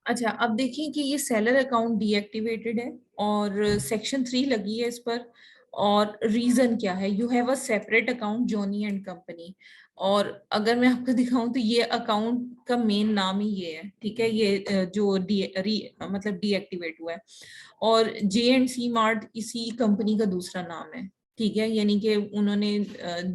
अच्छा, अब देखिए कि ये सेलर अकाउंट डीएक्टिवेटेड है और सेक्शन 3 लगी है इस पर। और रीजन क्या है? You have a separate account Johnny and company. और अगर मैं आपको दिखाऊं तो ये अकाउंट का मेन नाम ही ये है, ठीक है। ये जो मतलब डीएक्टिवेट हुआ है। और जे एंड सी मार्ट इसी कंपनी का दूसरा नाम है, ठीक है। यानी कि उन्होंने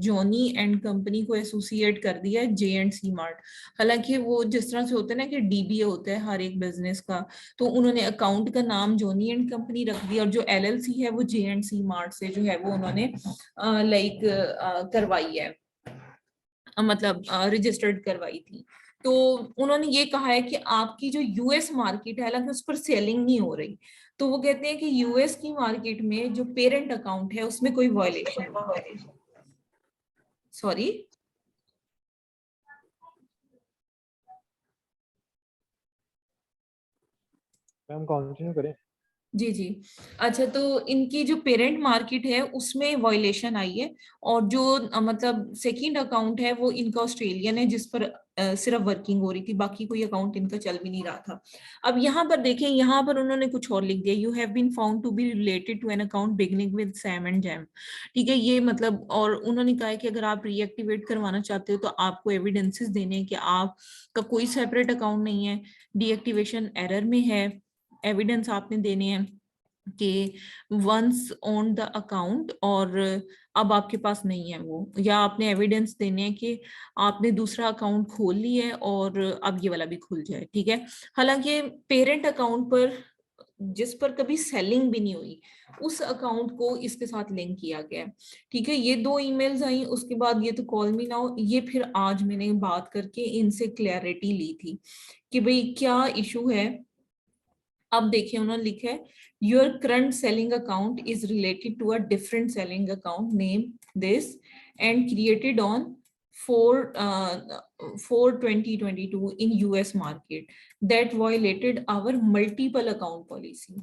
जॉनी एंड कंपनी को एसोसिएट कर दिया है जे एंड सी मार्ट। हालांकि वो जिस तरह से होता है ना कि डीबीए होता है हर एक बिजनेस का, तो उन्होंने अकाउंट का नाम जॉनी एंड कंपनी रख दिया, और जो एलएलसी है वो जे एंड सी मार्ट से जो है वो उन्होंने लाइक करवाई है, मतलब रजिस्टर्ड करवाई थी। तो उन्होंने ये कहा है कि आपकी जो यूएस मार्केट है, हालांकि उस पर सेलिंग नहीं हो रही, तो वो कहते हैं कि यूएस की मार्केट में जो पेरेंट अकाउंट है उसमें कोई वायलेशन, सॉरी। मैम कंटिन्यू करें। जी जी। अच्छा, तो इनकी जो पेरेंट मार्केट है उसमें वायलेशन आई है। और जो मतलब सेकंड अकाउंट है वो इनका ऑस्ट्रेलियन है, जिस पर सिर्फ वर्किंग हो रही थी, बाकी कोई अकाउंट इनका चल भी नहीं रहा था। अब यहाँ पर देखें, यहाँ पर उन्होंने कुछ और लिख दिया, you have been found to be related to an account beginning with Sam and Jam. ठीक है, ये मतलब, और उन्होंने कहा है कि अगर आप रीएक्टिवेट करवाना चाहते हो तो आपको एविडेंसेस देने हैं कि आपका कोई सेपरेट अकाउंट नहीं है, डीएक्टिवेशन एरर में है। एविडेंस आपने देने हैं कि वंस ऑन द अकाउंट, और अब आपके पास नहीं है वो, या आपने एविडेंस देने हैं कि आपने दूसरा अकाउंट खोल लिया है और अब ये वाला भी खुल जाए, ठीक है। हालांकि पेरेंट अकाउंट पर जिस पर कभी सेलिंग भी नहीं हुई, उस अकाउंट को इसके साथ लिंक किया गया है, ठीक है। ये दो ईमेल्स आई, उसके बाद ये तो कॉल मी नाउ, ये फिर आज मैंने बात करके इनसे क्लैरिटी ली थी कि भाई क्या इशू है। अब देखिए, उन्होंने लिखा है your current selling account is related to a different selling account name this and created on 4/2022 in US market that violated our multiple account policy,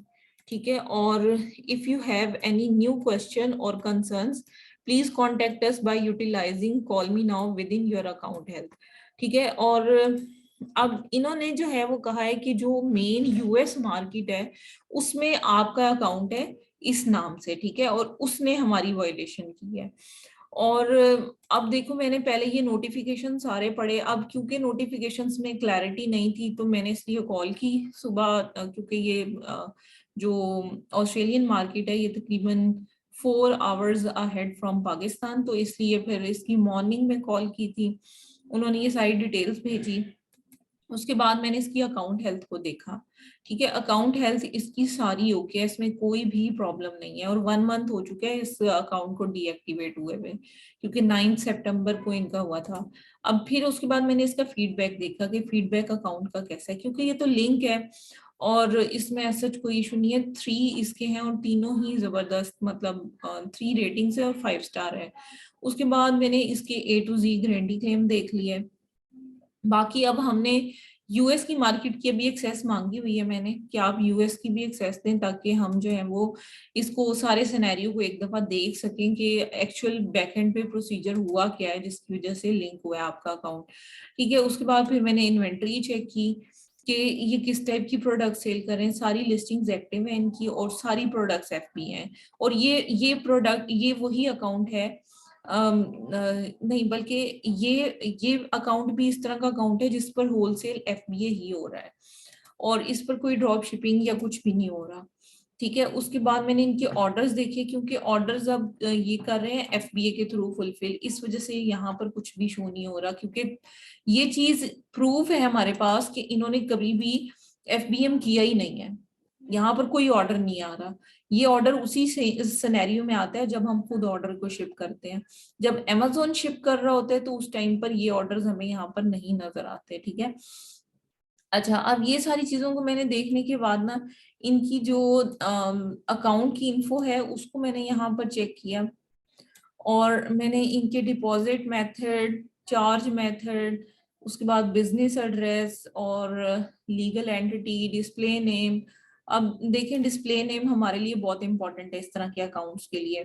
ठीक है। और if you have any new question or concerns please contact us by utilizing call me now within your account health, ठीक है। और अब इन्होंने जो है वो कहा है कि जो मेन यूएस मार्केट है उसमें आपका अकाउंट है इस नाम से, ठीक है, और उसने हमारी वायलेशन की है। और अब देखो, मैंने पहले ये नोटिफिकेशन सारे पढ़े, अब क्योंकि नोटिफिकेशंस में क्लैरिटी नहीं थी तो मैंने इसलिए कॉल की सुबह, क्योंकि ये जो ऑस्ट्रेलियन मार्केट है ये तकरीबन 4 आवर्स अहेड फ्रॉम पाकिस्तान, तो इसलिए फिर इसकी मॉर्निंग में कॉल की थी। उन्होंने ये सारी डिटेल्स भेजी, उसके बाद मैंने इसकी अकाउंट हेल्थ को देखा, ठीक है। अकाउंट हेल्थ इसकी सारी ओके है, इसमें कोई भी प्रॉब्लम नहीं है, और 1 मंथ हो चुका है इस अकाउंट को डीएक्टिवेट हुए हुए, क्योंकि 9 सितंबर को इनका हुआ था। अब फिर उसके बाद मैंने इसका फीडबैक देखा कि फीडबैक अकाउंट का कैसा है, क्योंकि ये तो लिंक है और इसमें ऐसा कोई इशू नहीं है। 3 इसके हैं और तीनों ही जबरदस्त, मतलब 3 रेटिंग है और 5 स्टार है। उसके बाद मैंने इसके A to Z guarantee claim देख लिया है। बाकी अब हमने यूएस की मार्केट की अभी एक्सेस मांगी हुई है मैंने कि आप यूएस की भी एक्सेस दें, ताकि हम जो है वो इसको सारे सिनेरियो को एक दफा देख सकें कि एक्चुअल बैकएंड पे प्रोसीजर हुआ क्या है जिसकी वजह से लिंक हुआ है आपका अकाउंट, ठीक है। उसके बाद फिर मैंने इन्वेंट्री चेक की कि ये किस टाइप की प्रोडक्ट सेल कर रहे हैं, सारी लिस्टिंग्स एक्टिव है इनकी और सारी प्रोडक्ट्स एफपी हैं। और ये प्रोडक्ट, ये वही अकाउंट है, नहीं बल्कि ये अकाउंट भी इस तरह का अकाउंट है जिस पर होलसेल एफबीए ही हो रहा है और इस पर कोई ड्रॉप शिपिंग या कुछ भी नहीं हो रहा, ठीक है। उसके बाद मैंने इनके ऑर्डर्स देखे, क्योंकि ऑर्डर्स अब ये कर रहे हैं एफबीए के थ्रू फुलफिल, इस वजह से यहाँ पर कुछ भी शो नहीं हो रहा, क्योंकि ये चीज प्रूफ है हमारे पास कि इन्होंने कभी भी एफबीएम किया ही नहीं है। यहाँ पर कोई ऑर्डर नहीं आ रहा, ये ऑर्डर उसी से सिनेरियो में आता है जब हम खुद ऑर्डर को शिप करते हैं। जब अमेजोन शिप कर रहा होता है तो उस टाइम पर ये ऑर्डर्स हमें यहाँ पर नहीं नजर आते, ठीक है। अच्छा, अब ये सारी चीजों को मैंने देखने के बाद ना, इनकी जो अकाउंट की इंफो है उसको मैंने यहाँ पर चेक किया, और मैंने इनके डिपॉजिट मेथड, चार्ज मेथड, उसके बाद बिजनेस एड्रेस और लीगल एंटिटी, डिस्प्ले नेम। अब देखें, डिस्प्ले नेम हमारे लिए बहुत इंपॉर्टेंट है इस तरह के अकाउंट्स के लिए,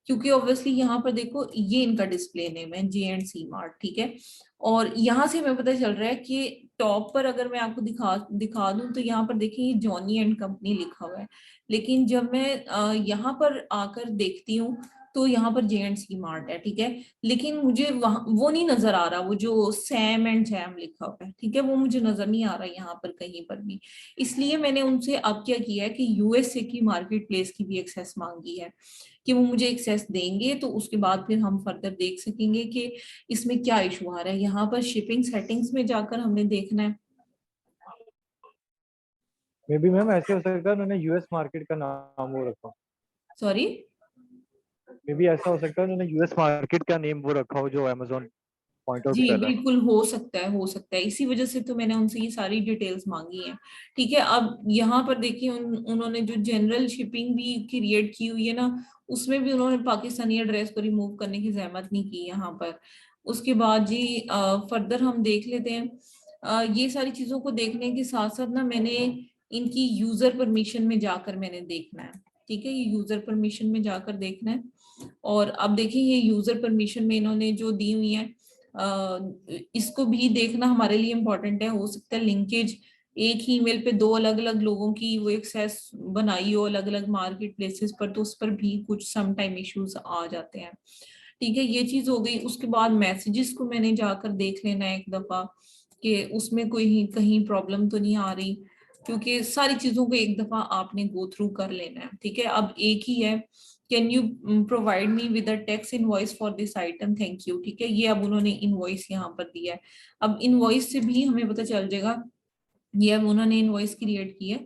क्योंकि ऑब्वियसली यहाँ पर देखो ये इनका डिस्प्ले नेम है जे एंड सी मार्ट, ठीक है। और यहाँ से हमें पता चल रहा है कि टॉप पर अगर मैं आपको दिखा दूं तो यहाँ पर देखिए ये जॉनी एंड कंपनी लिखा हुआ है, लेकिन जब मैं यहाँ पर आकर देखती हूँ तो यहाँ पर जे एंड सी मार्ट है, ठीक है, लेकिन मुझे वहाँ वो नहीं नजर आ रहा, वो जो सैम एंड जैम लिखा हुआ है, ठीक है, वो मुझे नजर नहीं आ रहा यहाँ पर कहीं पर भी। इसलिए मैंने उनसे अब क्या किया है कि यूएसए की मार्केट प्लेस की भी एक्सेस मांगी है कि वो मुझे एक्सेस देंगे, तो उसके बाद फिर हम फर्दर देख सकेंगे कि इसमें क्या इशू आ रहा है। यहाँ पर शिपिंग सेटिंग्स में जाकर हमने देखना है। मे बी मैम ऐसे हो सकता है उन्होंने यूएस मार्केट का नाम वो रखा हो। सॉरी। मे बी ऐसा हो सकता है उन्होंने यूएस मार्केट का नेम वो रखा हो जो अमेजोन पॉइंट आउट जी कर रहा है। बिल्कुल हो सकता है, हो सकता है, इसी वजह से तो मैंने उनसे ये सारी डिटेल्स मांगी हैं। ठीक है, अब यहाँ पर देखिए उन्होंने जो जनरल शिपिंग भी क्रिएट की हुई है ना, उसमें भी उन्होंने पाकिस्तानी एड्रेस को रिमूव करने की जहमत नहीं की यहाँ पर। उसके बाद जी फर्दर हम देख लेते हैं। ये सारी चीजों को देखने के साथ साथ ना मैंने इनकी यूजर परमिशन में जाकर मैंने देखना है। ठीक है, ये यूजर परमिशन में जाकर देखना है। और अब देखिए ये यूजर परमिशन में इन्होंने जो दी हुई है, इसको भी देखना हमारे लिए इम्पोर्टेंट है। हो सकता है लिंकेज एक ही ईमेल पे दो अलग अलग लोगों की वो एक्सेस बनाई हो अलग अलग मार्केट प्लेसेस पर, तो उस पर भी कुछ सम टाइम इश्यूज आ जाते हैं। ठीक है, ये चीज हो गई। उसके बाद मैसेजेस को मैंने जाकर देख लेना है एक दफा कि उसमें कोई कहीं प्रॉब्लम तो नहीं आ रही, क्योंकि सारी चीजों को एक दफा आपने गो थ्रू कर लेना है। ठीक है, अब एक ही है, can you provide me with a tax invoice for this item, thank you. ठीक है, ये अब उन्होंने इनवॉइस यहाँ पर दिया है। अब इनवॉइस से भी हमें पता चल जाएगा, ये अब उन्होंने इनवॉइस क्रिएट की है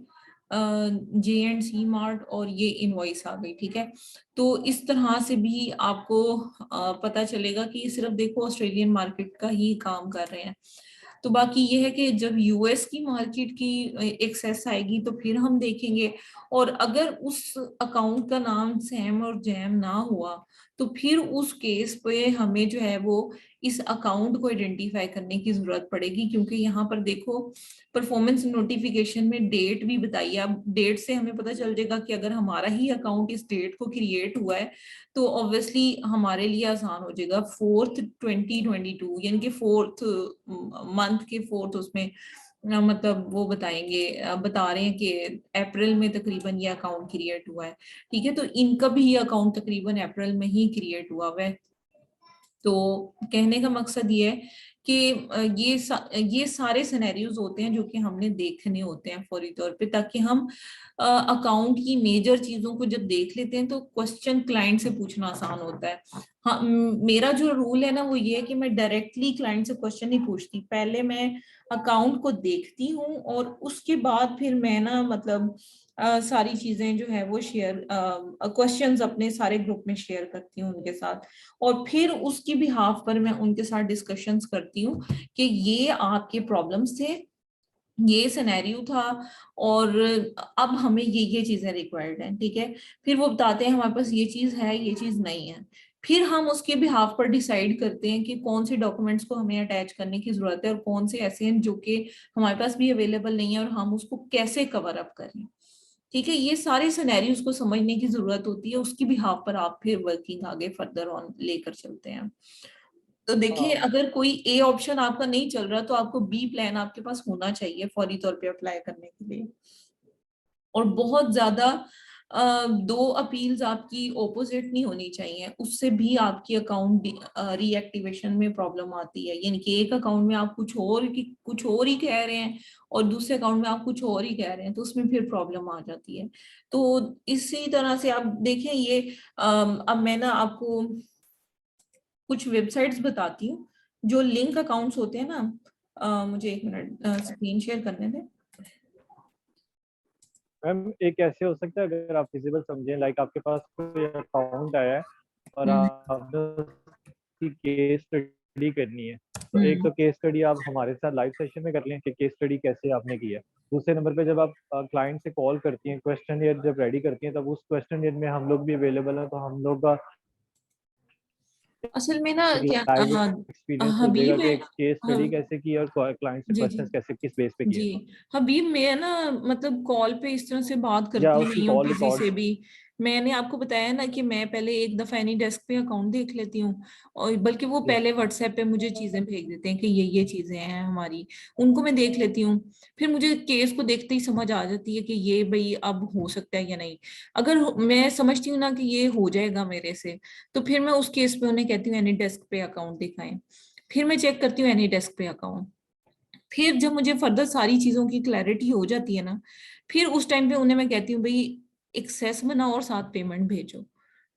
जे एंड सी मार्ट, और ये इनवॉइस आ गई। ठीक है, तो इस तरह से भी आपको पता चलेगा कि ये सिर्फ देखो ऑस्ट्रेलियन मार्केट का ही काम कर रहे हैं। तो बाकी ये है कि जब यूएस की मार्केट की एक्सेस आएगी तो फिर हम देखेंगे, और अगर उस अकाउंट का नाम सैम और जैम ना हुआ तो फिर उस केस पे हमें जो है वो इस अकाउंट को आइडेंटिफाई करने की जरूरत पड़ेगी, क्योंकि यहाँ पर देखो परफॉर्मेंस नोटिफिकेशन में डेट भी बताई है। अब डेट से हमें पता चल जाएगा कि अगर हमारा ही अकाउंट इस डेट को क्रिएट हुआ है तो ऑब्वियसली हमारे लिए आसान हो जाएगा। 4/2022 यानी कि फोर्थ मंथ के फोर्थ उसमें मतलब वो बताएंगे, बता रहे हैं कि अप्रैल में तकरीबन ये अकाउंट क्रिएट हुआ है। ठीक है, तो इनका भी ये अकाउंट तकरीबन अप्रैल में ही क्रिएट हुआ है। तो कहने का मकसद ये है कि ये सारे सिनेरियोज होते हैं जो कि हमने देखने होते हैं फौरी तौर पे, ताकि हम अकाउंट की मेजर चीजों को जब देख लेते हैं तो क्वेश्चन क्लाइंट से पूछना आसान होता है। हाँ, मेरा जो रूल है ना वो ये है कि मैं डायरेक्टली क्लाइंट से क्वेश्चन नहीं पूछती, पहले मैं अकाउंट को देखती हूँ और उसके बाद फिर मैं ना मतलब सारी चीजें जो है वो शेयर क्वेश्चंस अपने सारे ग्रुप में शेयर करती हूँ उनके साथ, और फिर उसकी बिहाफ पर मैं उनके साथ डिस्कशंस करती हूँ कि ये आपके प्रॉब्लम्स थे, ये सिनेरियो था, और अब हमें ये चीजें रिक्वायर्ड हैं। ठीक है, फिर वो बताते हैं हमारे पास ये चीज है, ये चीज नहीं है। फिर हम उसके बिहाफ पर डिसाइड करते हैं कि कौन से डॉक्यूमेंट्स को हमें अटैच करने की जरूरत है और कौन से ऐसे हैं जो कि हमारे पास भी अवेलेबल नहीं है और हम उसको कैसे कवर अप करें। ठीक है, ये सारे सिनेरियोज को समझने की जरूरत होती है, उसकी बिहाफ पर आप फिर वर्किंग आगे फर्दर ऑन लेकर चलते हैं। तो देखिए हाँ अगर कोई ए ऑप्शन आपका नहीं चल रहा तो आपको बी प्लान आपके पास होना चाहिए फौरी तौर पे अप्लाई करने के लिए। और बहुत ज्यादा दो अपील्स आपकी ओपोजिट नहीं होनी चाहिए, उससे भी आपकी अकाउंट रीएक्टिवेशन में प्रॉब्लम आती है। यानी कि एक अकाउंट में आप कुछ और ही कह रहे हैं और दूसरे अकाउंट में आप कुछ और ही कह रहे हैं, तो उसमें फिर प्रॉब्लम आ जाती है। तो इसी तरह से आप देखें ये अब मैं ना आपको कुछ वेबसाइट्स बताती हूँ जो लिंक अकाउंट्स होते हैं ना। मुझे एक मिनट स्क्रीन शेयर करने दें। मैम एक ऐसे हो सकता है अगर आप फिजिबल समझें लाइक आपके पास कोई अकाउंट आया है और हम्म आपने उसकी केस स्टडी करनी है, तो एक हम्म। तो केस स्टडी आप हमारे साथ लाइव सेशन में कर लें कि केस स्टडी कैसे आपने किया। दूसरे नंबर पे जब आप क्लाइंट से कॉल करती हैं क्वेश्चन जब रेडी करती हैं तब उस क्वेश्चन में हम लोग भी अवेलेबल हैं, तो हम लोग का असल में ना क्या लाइव एक्सपीरियंस हो जाएगा हबीब कि है। एक केस स्टडी हम कैसे की और क्लाइंट से जी जी क्वेश्चंस कैसे किस बेस पे किए। जी। हबीब मैं ना मतलब कॉल पे इस तरह से बात या करती उसकी नहीं हूँ कॉल किसी रिकॉर्ड। से भी, मैंने आपको बताया ना कि मैं पहले एक दफा एनी डेस्क पे अकाउंट देख लेती हूँ, और बल्कि वो जी पहले व्हाट्सएप पे मुझे चीजें भेज देते हैं कि ये चीजें हैं हमारी, उनको मैं देख लेती हूँ। फिर मुझे केस को देखते ही समझ आ जाती है कि ये भाई अब हो सकता है या नहीं। अगर मैं समझती हूँ ना कि ये हो जाएगा मेरे से, तो फिर मैं उस केस पे उन्हें कहती हूँ एनी डेस्क पे अकाउंट दिखाएं। फिर मैं चेक करती हूँ एनी डेस्क पे अकाउंट। फिर जब मुझे फर्दर सारी चीजों की क्लैरिटी हो जाती है ना, फिर उस टाइम पे उन्हें मैं कहती हूँ भाई एक्सेस बनाओ और साथ पेमेंट भेजो।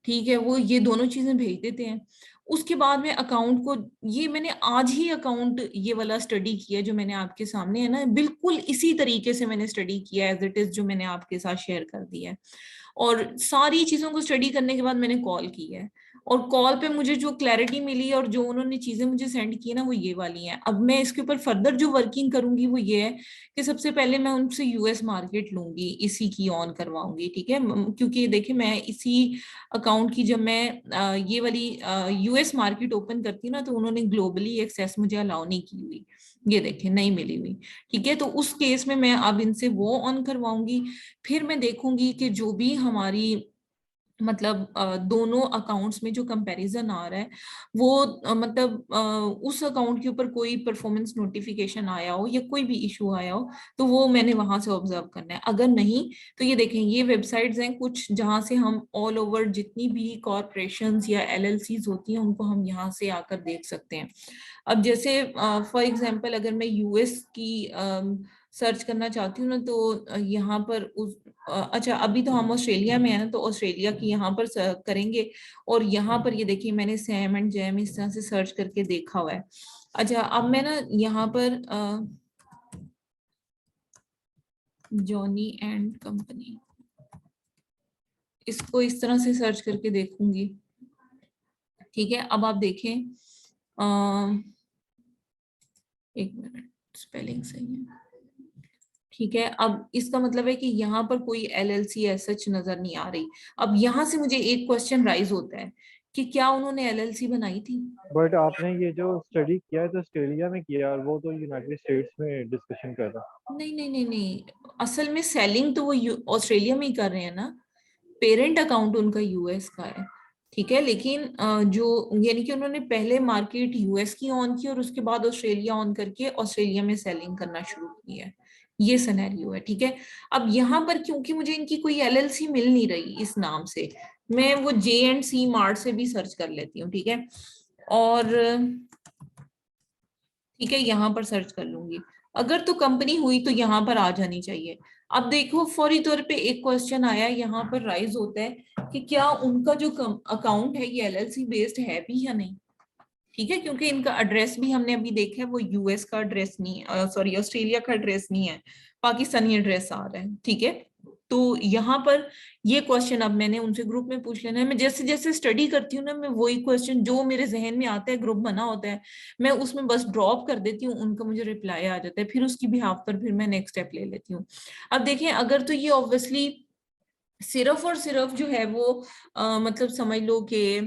ठीक है, वो ये दोनों चीजें भेज देते हैं। उसके बाद में अकाउंट को, ये मैंने आज ही अकाउंट ये वाला स्टडी किया जो मैंने आपके सामने है ना, बिल्कुल इसी तरीके से मैंने स्टडी किया एज इट इज जो मैंने आपके साथ शेयर कर दिया है। और सारी चीजों को स्टडी करने के बाद मैंने कॉल की है, और कॉल पे मुझे जो क्लैरिटी मिली और जो उन्होंने चीजें मुझे सेंड की ना वो ये वाली हैं। अब मैं इसके ऊपर फर्दर जो वर्किंग करूंगी वो ये है कि सबसे पहले मैं उनसे यूएस मार्केट लूंगी, इसी की ऑन करवाऊंगी। ठीक है, क्योंकि देखिए मैं इसी अकाउंट की जब मैं ये वाली यूएस मार्केट ओपन करती हूँ ना, तो उन्होंने ग्लोबली एक्सेस मुझे अलाउ नहीं की हुई, ये देखें नहीं मिली हुई। ठीक है, तो उस केस में मैं अब इनसे वो ऑन करवाऊंगी। फिर मैं देखूंगी कि जो भी हमारी मतलब दोनों अकाउंट्स में जो कंपैरिजन आ रहा है वो मतलब उस अकाउंट के ऊपर कोई परफॉर्मेंस नोटिफिकेशन आया हो या कोई भी इशू आया हो, तो वो मैंने वहां से ऑब्जर्व करना है। अगर नहीं तो ये देखें, ये वेबसाइट्स हैं कुछ जहां से हम ऑल ओवर जितनी भी कॉरपोरेशंस या एलएलसीज होती हैं उनको हम यहाँ से आकर देख सकते हैं। अब जैसे फॉर एग्जांपल अगर मैं यूएस की सर्च करना चाहती हूँ ना, तो यहाँ पर उस अच्छा अभी तो हम ऑस्ट्रेलिया में है ना, तो ऑस्ट्रेलिया की यहाँ पर करेंगे। और यहाँ पर ये देखिए मैंने सैम एंड जैम इस तरह से सर्च करके देखा हुआ है। अच्छा अब मैं ना यहाँ पर जॉनी एंड कंपनी, इसको इस तरह से सर्च करके देखूंगी। ठीक है, अब आप देखें एक मिनट, स्पेलिंग सही है। ठीक है, अब इसका मतलब है कि यहाँ पर कोई एलएलसी एज सच नजर नहीं आ रही। अब यहाँ से मुझे एक क्वेश्चन राइज होता है कि क्या उन्होंने एलएलसी बनाई थी? बट आपने ये जो स्टडी किया है तो ऑस्ट्रेलिया में किया है और वो तो यूनाइटेड स्टेट्स में डिस्कशन कर रहा नहीं नहीं नहीं नहीं, असल में सेलिंग तो वो ऑस्ट्रेलिया में ही कर रहे हैं ना, पेरेंट अकाउंट उनका यूएस का है। ठीक है, लेकिन जो यानी कि उन्होंने पहले मार्केट यूएस की ऑन की और उसके बाद ऑस्ट्रेलिया ऑन करके ऑस्ट्रेलिया में सेलिंग करना शुरू की है, ये सिनेरियो है। ठीक है, अब यहाँ पर क्योंकि मुझे इनकी कोई एलएलसी मिल नहीं रही इस नाम से, मैं वो जे एंड सी मार्ट से भी सर्च कर लेती हूँ। ठीक है, और ठीक है यहाँ पर सर्च कर लूंगी, अगर तो कंपनी हुई तो यहाँ पर आ जानी चाहिए। अब देखो फौरी तौर पे एक क्वेश्चन आया यहाँ पर राइज होता है कि क्या उनका जो अकाउंट है ये एलएलसी बेस्ड है भी या नहीं। ठीक है, क्योंकि इनका एड्रेस भी हमने अभी देखा है वो यूएस का एड्रेस नहीं, सॉरी ऑस्ट्रेलिया का एड्रेस नहीं है, पाकिस्तानी एड्रेस आ रहा है। ठीक है, तो यहाँ पर ये क्वेश्चन अब मैंने उनसे ग्रुप में पूछ लेना है। मैं जैसे जैसे स्टडी करती हूँ ना, मैं वही क्वेश्चन जो मेरे जहन में आता है, ग्रुप बना होता है, मैं उसमें बस ड्रॉप कर देती हूँ, उनका मुझे रिप्लाई आ जाता है, फिर उसकी बिहाफ पर फिर मैं नेक्स्ट स्टेप ले लेती हूँ। अब देखें अगर तो ये ऑब्वियसली सिर्फ और सिर्फ जो है वो मतलब समझ लो कि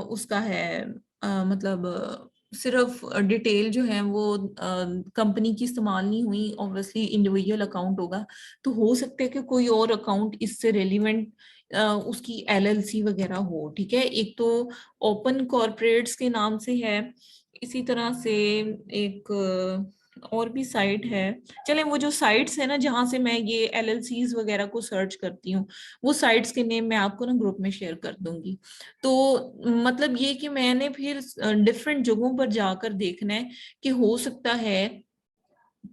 उसका है मतलब सिर्फ डिटेल जो है वो कंपनी की इस्तेमाल नहीं हुई, ऑब्वियसली इंडिविजुअल अकाउंट होगा, तो हो सकता है कि कोई और अकाउंट इससे रेलिवेंट उसकी एलएलसी वगैरह हो। ठीक है, एक तो ओपन कॉर्पोरेट्स के नाम से है, इसी तरह से एक और भी साइट है। चले वो जो साइट्स है ना जहां से मैं ये एलएलसीज वगैरह को सर्च करती हूँ, वो साइट्स के नेम मैं आपको ना ग्रुप में शेयर कर दूंगी। तो मतलब ये कि मैंने फिर डिफरेंट जगहों पर जाकर देखना है कि हो सकता है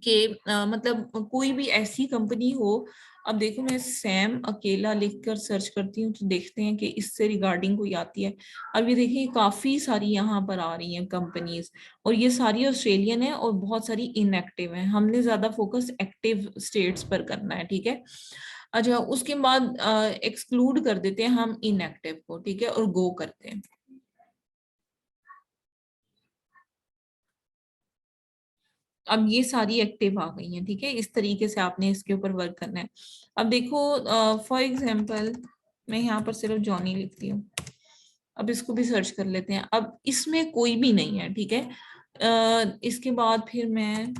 कि मतलब कोई भी ऐसी कंपनी हो। अब देखो मैं सैम अकेला लिखकर सर्च करती हूँ तो देखते हैं कि इससे रिगार्डिंग कोई आती है। अब ये देखिए काफी सारी यहाँ पर आ रही हैं कंपनीज, और ये सारी ऑस्ट्रेलियन है और बहुत सारी इनएक्टिव है। हमने ज्यादा फोकस एक्टिव स्टेट्स पर करना है। ठीक है, अच्छा उसके बाद एक्सक्लूड कर देते हैं हम इनएक्टिव को। ठीक है, और गो करते हैं। अब ये सारी एक्टिव आ गई हैं। ठीक है, इस तरीके से आपने इसके ऊपर वर्क करना है। अब देखो फॉर एग्जांपल मैं यहाँ पर सिर्फ जॉनी लिखती हूँ, अब इसको भी सर्च कर लेते हैं। अब इसमें कोई भी नहीं है। ठीक है, इसके बाद फिर मैं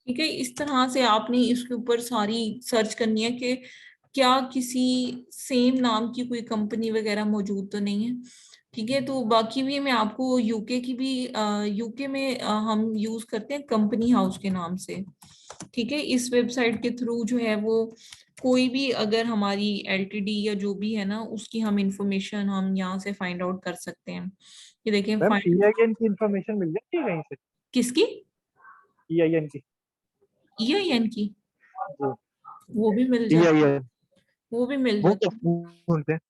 ठीक है, इस तरह से आपने इसके ऊपर सारी सर्च करनी है कि क्या किसी सेम नाम की कोई कंपनी वगैरह मौजूद तो नहीं है। ठीक है, तो बाकी भी मैं आपको यूके की भी, यूके में हम यूज करते हैं कंपनी हाउस के नाम से। ठीक है, इस वेबसाइट के थ्रू जो है वो कोई भी अगर हमारी एलटीडी या जो भी है ना उसकी हम इंफॉर्मेशन हम यहाँ से फाइंड आउट कर सकते हैं। ये देखिए मैम फाइंड। EIN की इंफॉर्मेशन मिल जाती है कहीं से? किसकी? EIN की। EIN की? वो भी मिल जी, जाती, EIN। वो भी मिल वो जाती। कैसे ढूंढते हैं?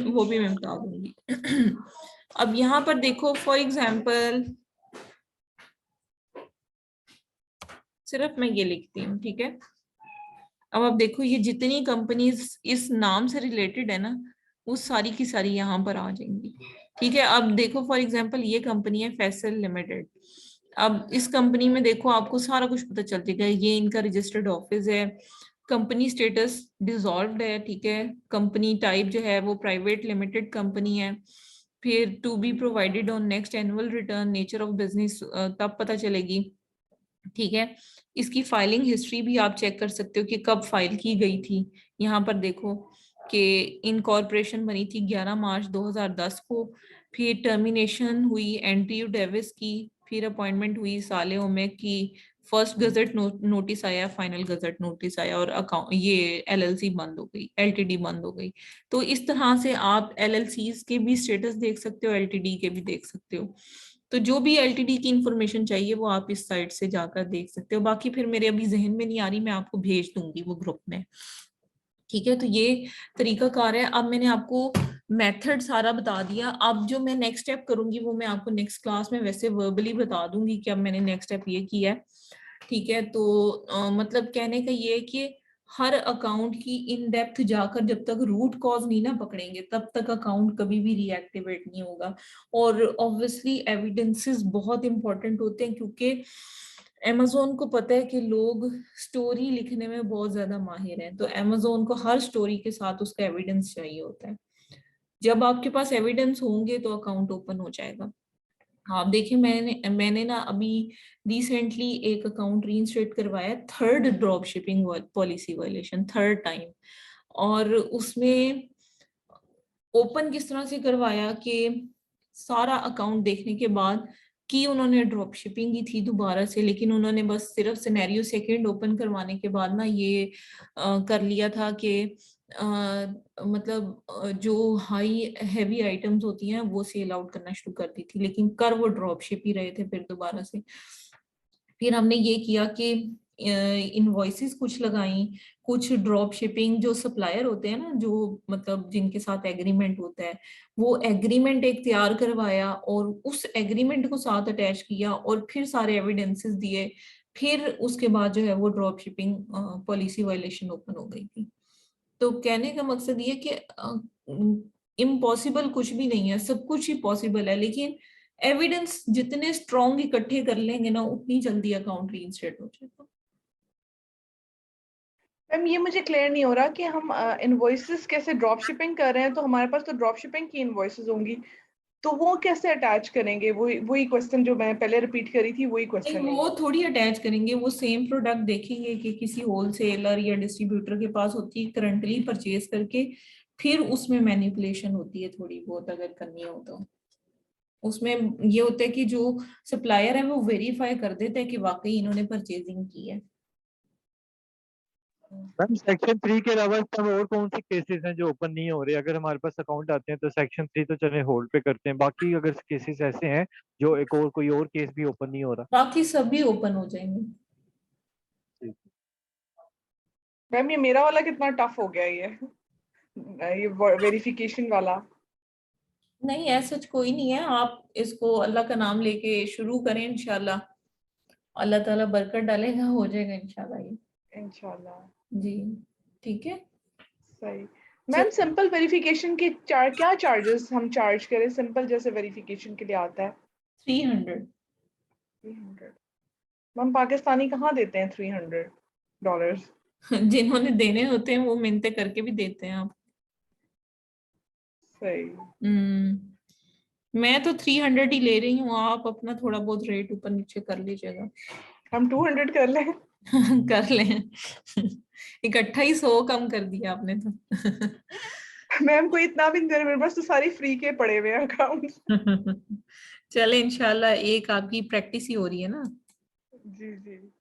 वो भी मैं बता दूंगी। अब यहाँ पर देखो फॉर एग्जाम्पल, सिर्फ मैं ये लिखती हूँ। ठीक है, अब आप देखो ये जितनी कंपनीज इस नाम से रिलेटेड है ना वो सारी की सारी यहाँ पर आ जाएंगी। ठीक है, अब देखो फॉर एग्जांपल ये कंपनी है फैसल लिमिटेड। अब इस कंपनी में देखो आपको सारा कुछ पता चल जाएगा, ये इनका रजिस्टर्ड ऑफिस है, कंपनी स्टेटस डिसॉल्व्ड है। ठीक है, कंपनी टाइप जो है वो प्राइवेट लिमिटेड कंपनी है। फिर to be provided on next annual return, nature of business तब पता चलेगी। ठीक है, इसकी फाइलिंग हिस्ट्री भी आप चेक कर सकते हो कि कब फाइल की गई थी। यहाँ पर देखो कि इनकॉर्पोरेशन बनी थी 11 मार्च 2010 को, फिर टर्मिनेशन हुई एंड्रयू डेविस की, फिर अपॉइंटमेंट हुई साले ओमेक की, फर्स्ट गजट नोटिस आया, फाइनल गजट नोटिस आया, और अकाउंट ये एलएलसी बंद हो गई, एलटीडी बंद हो गई। तो इस तरह से आप एलएलसीज के भी स्टेटस देख सकते हो, एलटीडी के भी देख सकते हो। तो जो भी एलटीडी की इंफॉर्मेशन चाहिए वो आप इस साइट से जाकर देख सकते हो। बाकी फिर मेरे अभी जहन में नहीं आ रही, मैं आपको भेज दूंगी वो ग्रुप में। ठीक है, तो ये तरीका कार है। अब मैंने आपको मेथड सारा बता दिया, अब जो मैं नेक्स्ट स्टेप करूंगी वो मैं आपको नेक्स्ट क्लास में वैसे वर्बली बता दूंगी कि अब मैंने नेक्स्ट स्टेप ये किया है। ठीक है, तो मतलब कहने का ये है कि हर अकाउंट की इन डेप्थ जाकर जब तक रूट कॉज नहीं ना पकड़ेंगे तब तक अकाउंट कभी भी रीएक्टिवेट नहीं होगा। और ऑब्वियसली एविडेंसेस बहुत इंपॉर्टेंट होते हैं, क्योंकि amazon को पता है कि लोग स्टोरी लिखने में बहुत ज्यादा माहिर हैं, तो amazon को हर स्टोरी के साथ उसका एविडेंस चाहिए होता है। जब आपके पास एविडेंस होंगे तो अकाउंट ओपन हो जाएगा। आप देखिए मैंने ना अभी रिसेंटली एक अकाउंट रीइंस्टेट करवाया, third drop shipping policy violation, third time. और उसमें ओपन किस तरह से करवाया कि सारा अकाउंट देखने के बाद कि उन्होंने ड्रॉप शिपिंग की थी दोबारा से, लेकिन उन्होंने बस सिर्फ सिनेरियो सेकंड ओपन करवाने के बाद ना ये कर लिया था कि मतलब जो हाई हैवी आइटम्स होती हैं वो सेल आउट करना शुरू कर दी थी, लेकिन कर वो ड्रॉप शिप ही रहे थे फिर दोबारा से। फिर हमने ये किया कि इनवॉइसेस कुछ लगाई, कुछ ड्रॉप शिपिंग जो सप्लायर होते हैं ना, जो मतलब जिनके साथ एग्रीमेंट होता है, वो एग्रीमेंट एक तैयार करवाया और उस एग्रीमेंट को साथ अटैच किया और फिर सारे एविडेंसेस दिए। फिर उसके बाद जो है वो drop shipping policy violation open हो गई थी। तो कहने का मकसद ये कि इम्पॉसिबल कुछ भी नहीं है, सब कुछ ही पॉसिबल है, लेकिन एविडेंस जितने स्ट्रॉन्ग इकट्ठे कर लेंगे ना उतनी जल्दी अकाउंट रीइंस्टेट हो जाएगा। मैम ये मुझे क्लियर नहीं हो रहा कि हम इनवॉइसेस कैसे ड्रॉप शिपिंग कर रहे हैं, तो हमारे पास तो ड्रॉप शिपिंग की इनवॉइसेस होंगी, तो वो कैसे अटैच करेंगे? वही वही क्वेश्चन जो मैं पहले रिपीट करी थी, वही क्वेश्चन है। वो थोड़ी अटैच करेंगे, वो सेम प्रोडक्ट देखेंगे कि किसी होलसेलर या डिस्ट्रीब्यूटर के पास होती है, करंटली परचेज करके फिर उसमें मैनिपुलेशन होती है थोड़ी बहुत अगर करनी हो तो। उसमें ये होता है कि जो सप्लायर है वो वेरीफाई कर देता है कि वाकई इन्होंने परचेजिंग की है। मैम सेक्शन 3 के अलावा सब और कौन से केसेस हैं जो ओपन नहीं हो रहे? अगर हमारे पास अकाउंट आते हैं तो सेक्शन 3 तो चले होल्ड पे करते हैं, बाकी अगर केसेस ऐसे हैं जो एक और कोई और केस भी ओपन नहीं हो रहा? बाकी सभी ओपन हो जाएंगे। मैम ये मेरा वाला कितना टफ हो गया ये वेरिफिकेशन वाला। नहीं ऐसा कोई नहीं है, आप इसको अल्लाह का नाम लेके शुरू करें, इंशाल्लाह अल्लाह ताला बरकत डालेगा, हो जाएगा इंशाल्लाह ये। इंशाल्लाह। जी ठीक है। सही। चल मैम सिंपल वेरिफिकेशन के क्या चार्जेस हम चार्ज करें? सिंपल जैसे वेरिफिकेशन के लिए आता है 300। 300। मैम पाकिस्तानी कहाँ देते हैं $300? जिन्होंने देने होते हैं वो मिन्नतें करके भी देते हैं आप। सही। हम्म। मैं तो 300 ही ले रही हूँ, आप अपना थोड़ा बहुत रेट ऊपर नीचे कर लीजिएगा। हम 200 कर लें? कर लें। इकट्ठा ही 100 कम कर दिया आपने तो। मैम कोई इतना भी नहीं दे रहा, मेरे पास तो सारी फ्री के पड़े हुए हैं अकाउंट। चले इंशाल्लाह एक आपकी प्रैक्टिस ही हो रही है ना। जी जी।